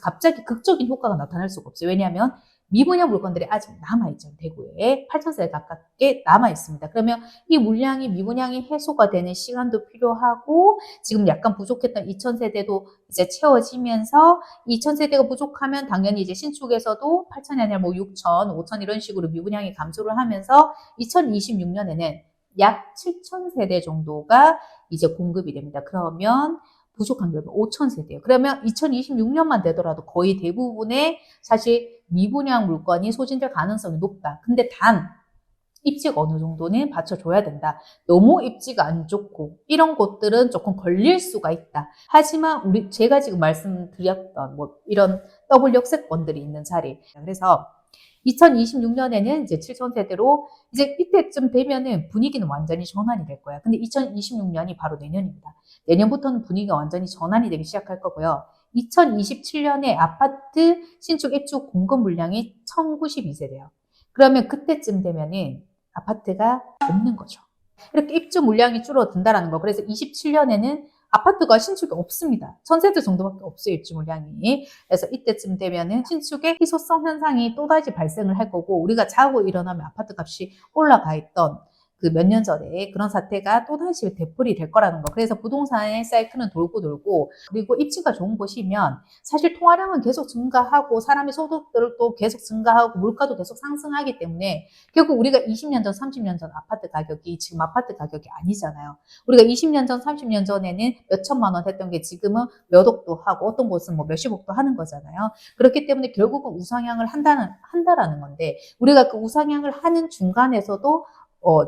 갑자기 극적인 효과가 나타날 수가 없어요. 왜냐하면 미분양 물건들이 아직 남아있죠. 대구에 8,000세대 가깝게 남아있습니다. 그러면 이 물량이 미분양이 해소가 되는 시간도 필요하고 지금 약간 부족했던 2,000세대도 이제 채워지면서 2,000세대가 부족하면 당연히 이제 신축에서도 8,000이 아니라 뭐 6,000, 5,000 이런 식으로 미분양이 감소를 하면서 2026년에는 약 7,000세대 정도가 이제 공급이 됩니다. 그러면 부족한 게 5,000세대예요. 그러면 2026년만 되더라도 거의 대부분의 사실 미분양 물건이 소진될 가능성이 높다. 근데 단 입지가 어느 정도는 받쳐줘야 된다. 너무 입지가 안 좋고 이런 곳들은 조금 걸릴 수가 있다. 하지만 제가 지금 말씀드렸던 뭐 이런 더블 역세권들이 있는 자리. 그래서 2026년에는 이제 7,000세대로 이제 이때쯤 되면은 분위기는 완전히 전환이 될 거야. 근데 2026년이 바로 내년입니다. 내년부터는 분위기가 완전히 전환이 되기 시작할 거고요. 2027년에 아파트 신축 입주 공급 물량이 1,092세대예요. 그러면 그때쯤 되면은 아파트가 없는 거죠. 이렇게 입주 물량이 줄어든다라는 거. 그래서 27년에는 아파트가 신축이 없습니다. 1,000세대 정도밖에 없어요, 입주 물량이. 그래서 이때쯤 되면은 신축의 희소성 현상이 또다시 발생을 할 거고, 우리가 자고 일어나면 아파트 값이 올라가 있던 그 몇 년 전에 그런 사태가 또다시 되풀이 될 거라는 거. 그래서 부동산의 사이클은 돌고 돌고, 그리고 입지가 좋은 곳이면 사실 통화량은 계속 증가하고, 사람의 소득들도 계속 증가하고, 물가도 계속 상승하기 때문에 결국 우리가 20년 전, 30년 전 아파트 가격이 지금 아파트 가격이 아니잖아요. 우리가 20년 전, 30년 전에는 몇 천만 원 했던 게 지금은 몇 억도 하고, 어떤 곳은 뭐 몇십억도 하는 거잖아요. 그렇기 때문에 결국은 우상향을 한다라는 건데, 우리가 그 우상향을 하는 중간에서도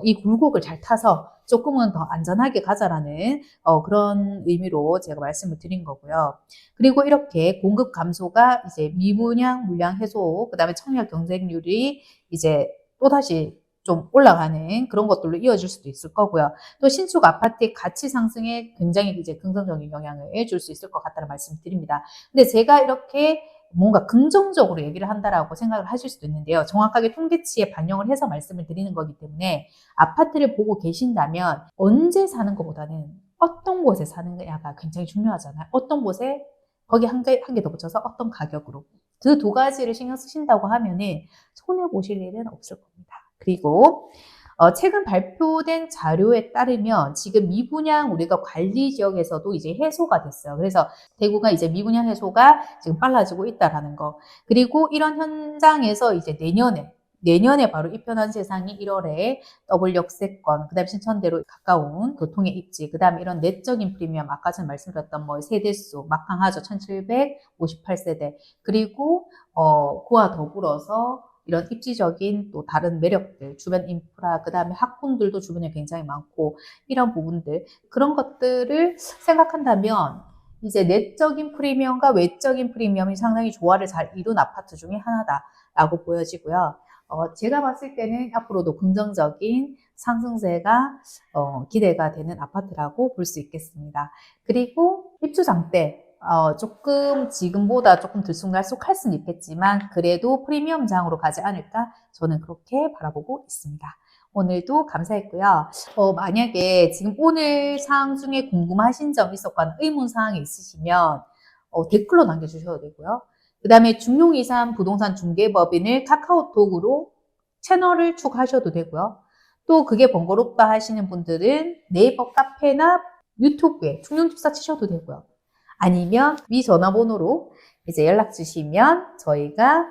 이 굴곡을 잘 타서 조금은 더 안전하게 가자라는 그런 의미로 제가 말씀을 드린 거고요. 그리고 이렇게 공급 감소가 이제 미분양 물량 해소, 그다음에 청약 경쟁률이 이제 또다시 좀 올라가는 그런 것들로 이어질 수도 있을 거고요. 또 신축 아파트의 가치 상승에 굉장히 이제 긍정적인 영향을 줄 수 있을 것 같다는 말씀을 드립니다. 근데 제가 이렇게 뭔가 긍정적으로 얘기를 한다라고 생각을 하실 수도 있는데요. 정확하게 통계치에 반영을 해서 말씀을 드리는 거기 때문에 아파트를 보고 계신다면 언제 사는 것보다는 어떤 곳에 사느냐가 굉장히 중요하잖아요. 어떤 곳에 거기 한 개 더 붙여서 어떤 가격으로. 그 두 가지를 신경 쓰신다고 하면은 손해보실 일은 없을 겁니다. 그리고 최근 발표된 자료에 따르면 지금 미분양 우리가 관리 지역에서도 이제 해소가 됐어요. 그래서 대구가 이제 미분양 해소가 지금 빨라지고 있다라는 거. 그리고 이런 현장에서 이제 내년에 바로 이편한 세상이 1월에 더블 역세권, 그 다음에 신천대로 가까운 교통의 입지, 그 다음에 이런 내적인 프리미엄, 아까 전에 말씀드렸던 뭐 세대수, 막강하죠. 1758세대. 그리고, 그와 더불어서 이런 입지적인 또 다른 매력들, 주변 인프라, 그 다음에 학군들도 주변에 굉장히 많고, 이런 부분들, 그런 것들을 생각한다면, 이제 내적인 프리미엄과 외적인 프리미엄이 상당히 조화를 잘 이룬 아파트 중에 하나다라고 보여지고요. 제가 봤을 때는 앞으로도 긍정적인 상승세가 기대가 되는 아파트라고 볼 수 있겠습니다. 그리고 입주장대 조금 지금보다 조금 들쑥날쑥할 수는 있겠지만 그래도 프리미엄장으로 가지 않을까 저는 그렇게 바라보고 있습니다. 오늘도 감사했고요. 만약에 지금 오늘 사항 중에 궁금하신 점 있었거나 의문사항이 있으시면 댓글로 남겨주셔도 되고요. 그 다음에 중용이산 부동산 중개법인을 카카오톡으로 채널을 추가하셔도 되고요. 또 그게 번거롭다 하시는 분들은 네이버 카페나 유튜브에 충룡집사 치셔도 되고요. 아니면 위 전화번호로 이제 연락 주시면 저희가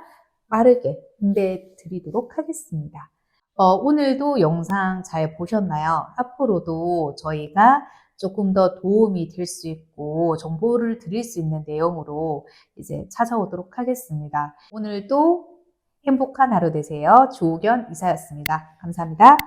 빠르게 응대 드리도록 하겠습니다. 오늘도 영상 잘 보셨나요? 앞으로도 저희가 조금 더 도움이 될 수 있고 정보를 드릴 수 있는 내용으로 이제 찾아오도록 하겠습니다. 오늘도 행복한 하루 되세요. 조우견 이사였습니다. 감사합니다.